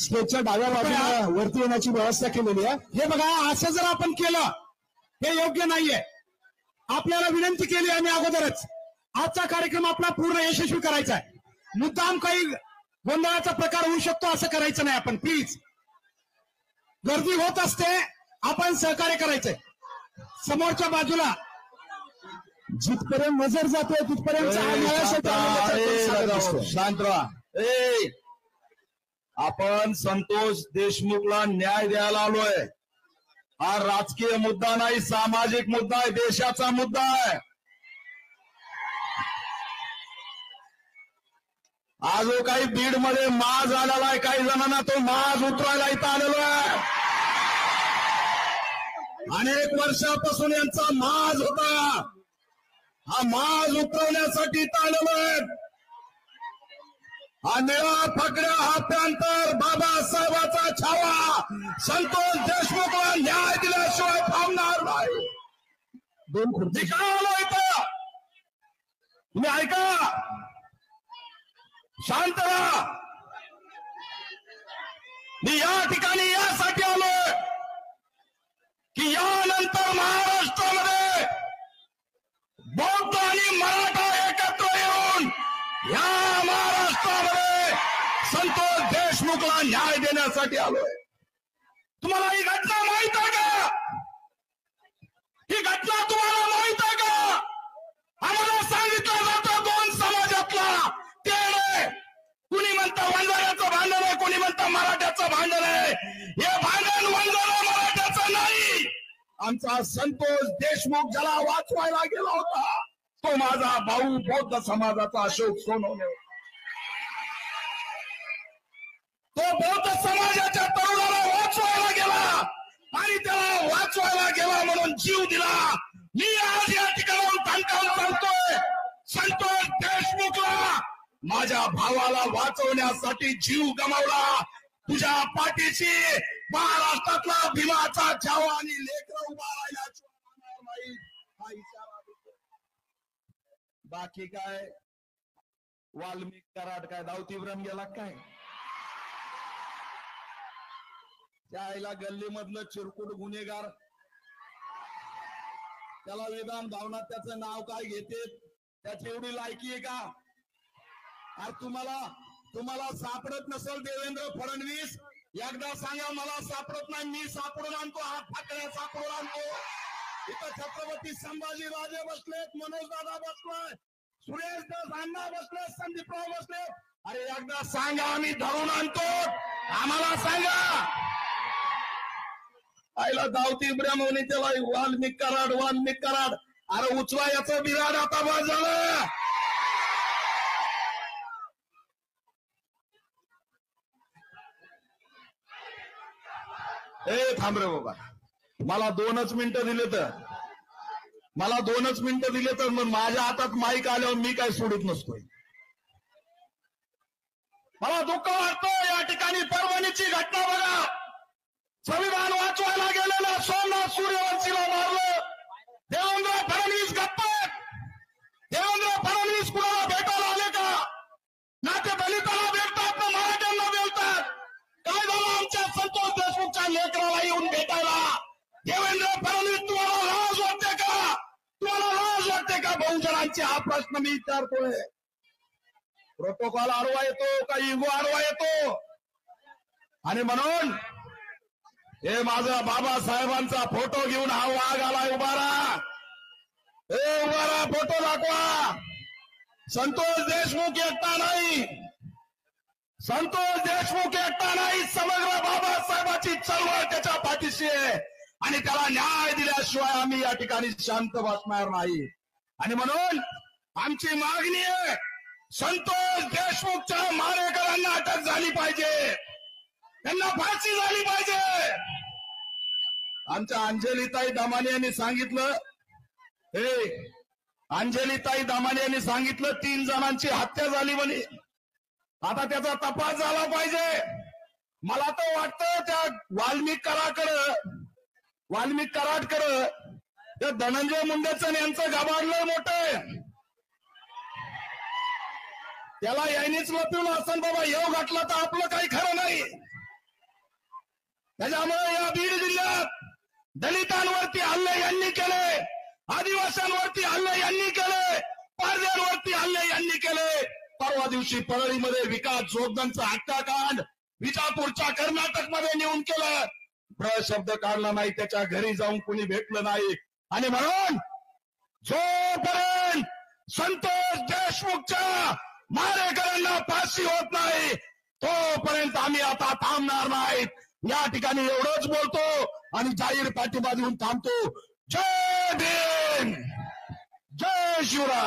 स्टेजच्या डाव्या बाजूला वरती येण्याची व्यवस्था केलेली आहे. हे बघा, असं जर आपण केलं हे योग्य नाहीये. आपल्याला विनंती केली आम्ही अगोदरच, आजचा कार्यक्रम आपला पूर्ण यशस्वी करायचा आहे. मुद्दाम काही गोंधळाचा प्रकार होऊ शकतो असं करायचं नाही. आपण प्लीज, गर्दी होत असते, आपण सहकार्य करायचंय. समोरच्या बाजूला जिथपर्यंत नजर जातोय तिथपर्यंत शांत राहा. आपण संतोष देशमुखला न्याय द्यायला आलोय. हा राजकीय मुद्दा नाही, सामाजिक मुद्दा आहे, देशाचा मुद्दा आहे. आज जो काही बीड मध्ये माज आलेला आहे, काही जणांना तो माज उतरायला इथं आलेलो आहे. अनेक वर्षापासून यांचा माज होता, हा माज उतरवण्यासाठी इथं आलेलो आहे. हा निळा फकड्या हा प्रांतर बाबासाहेबाचा छावा संतोष देशमुखला न्याय दिल्याशिवाय थांबणार नाही. निकाल इथं तुम्ही ऐका, शांत राहा. मी या ठिकाणी यासाठी आलोय की यानंतर महाराष्ट्रामध्ये बौद्ध आणि मराठा एकत्र येऊन या महाराष्ट्रामध्ये संतोष देशमुखला न्याय देण्यासाठी आलोय. तुम्हाला ही घटना माहित आहे का? ही घटना तुम्हाला माहित आहे का? आम्हाला सांगितलं जातं दोन समाजातला तेढ, कुणी म्हणतं वंजाऱ्याचं भांडण आहे, कुणी म्हणतं मराठ्याचं भांडण आहे. हे भांडण वंजारा मराठ्याचं नाही. आमचा संतोष देशमुख ज्याला वाचवायला गेला होता तो माझा भाऊ बौद्ध समाजाचा अशोक सोनवणे. तो बौद्ध समाजाच्या तरुणाला वाचवायला गेला आणि त्याला वाचवायला गेला म्हणून जीव दिला. मी आज या ठिकाणाहून ठणकावून सांगतोय, संतोष देशमुखला माझ्या भावाला वाचवण्यासाठी जीव गमावला. तुझ्या पाठीशी महाराष्ट्रातला भीमाचा छावा आणि लेकरं उभा राहिल्याशिवाय नाही हा इशारा देतो. बाकी काय वाल्मिक कराड काय दावती ब्रह्म गेला काय? त्याला गल्लीमधलं चिरकुट गुन्हेगार, त्याला विधान भावनात त्याचं नाव काय घेते, त्याची एवढी लायकी आहे का? अरे तुम्हाला सापडत नसेल देवेंद्र फडणवीस, एकदा सांगा मला सापडत नाही. मी सापडून आणतो, हा ठाकरे सापडून आणतो. इथं छत्रपती संभाजी राजे बसलेत, मनोज दादा बसलाय, सुरेश अण्णा बसले, संदीपराव बसले. अरे एकदा सांगा, आम्ही धरून आणतो, आम्हाला सांगा. आईला दावती ब्रह्मवणी त्याला वाल्मिक कराड. अरे उचला याचं बिराड आता बस झालं. थांब रे बाबा, मला 2च मिनिटं दिले तर मग माझ्या हातात माईक आल्यावर मी काय सोडित नसतोय. मला दुःख वाटतं. या ठिकाणी परभणीची घटना बघा. संविधान वाचवायला गेलेलं सोमनाथ सूर्यवंशीला मारलं. देवेंद्र फडणवीस गप्प. देवेंद्र फडणवीस कुणाला भेटायला आले का? ना ते दलिताला भेटतात ना मराठ्यांना भेटतात. काय झालं आमच्या संतोष देशमुखच्या लेकराला येऊन भेटायला? देवेंद्र फडणवीस तुम्हाला लाज वाटते का? तुम्हाला लाज वाटते का बहुजनांची? हा प्रश्न मी विचारतोय. प्रोटोकॉल आडवा येतो का इगो आडवा येतो? आणि म्हणून हे माझा बाबासाहेबांचा फोटो घेऊन हा वाघ आलाय. उभारा फोटो दाखवा. संतोष देशमुख एकटा नाही, समग्र बाबासाहेबाची चळवळ त्याच्या पाठीशी आहे आणि त्याला न्याय दिल्याशिवाय आम्ही या ठिकाणी शांत बसणार नाही. आणि म्हणून आमची मागणी आहे, संतोष देशमुखच्या मारेकरांना अटक झाली पाहिजे, त्यांना फाशी झाली पाहिजे. आमच्या अंजलीताई दामाने यांनी सांगितलं, अंजलीताई दामाने यांनी सांगितलं 3 जणांची हत्या झाली म्हणे. आता त्याचा तपास झाला पाहिजे. मला तर वाटतं त्या वाल्मिक कराडकडं त्या धनंजय मुंडेचं यांचं गाभाडलंय मोठं. त्याला यायनीच लपवलं असं बाबा, येऊ घातला तर आपलं काही खरं नाही. त्याच्यामुळे या बीड जिल्ह्यात दलितांवरती हल्ले यांनी केले, आदिवासींवरती हल्ले यांनी केले, पारध्यांवरती हल्ले यांनी केले. परवा दिवशी परळीमध्ये विकास जोगदंडचा हत्याकांड विजापूरच्या कर्नाटकमध्ये नेऊन केलं. शब्द काढला नाही, त्याच्या घरी जाऊन कोणी भेटलं नाही. आणि म्हणून जोपर्यंत संतोष देशमुखच्या मारेकऱ्यांना फाशी होत नाही तोपर्यंत आम्ही आता थांबणार नाहीत. या ठिकाणी एवढंच बोलतो आणि जाहीर पाठिंबा देऊन थांबतो. जय भीम, जय शिवराय.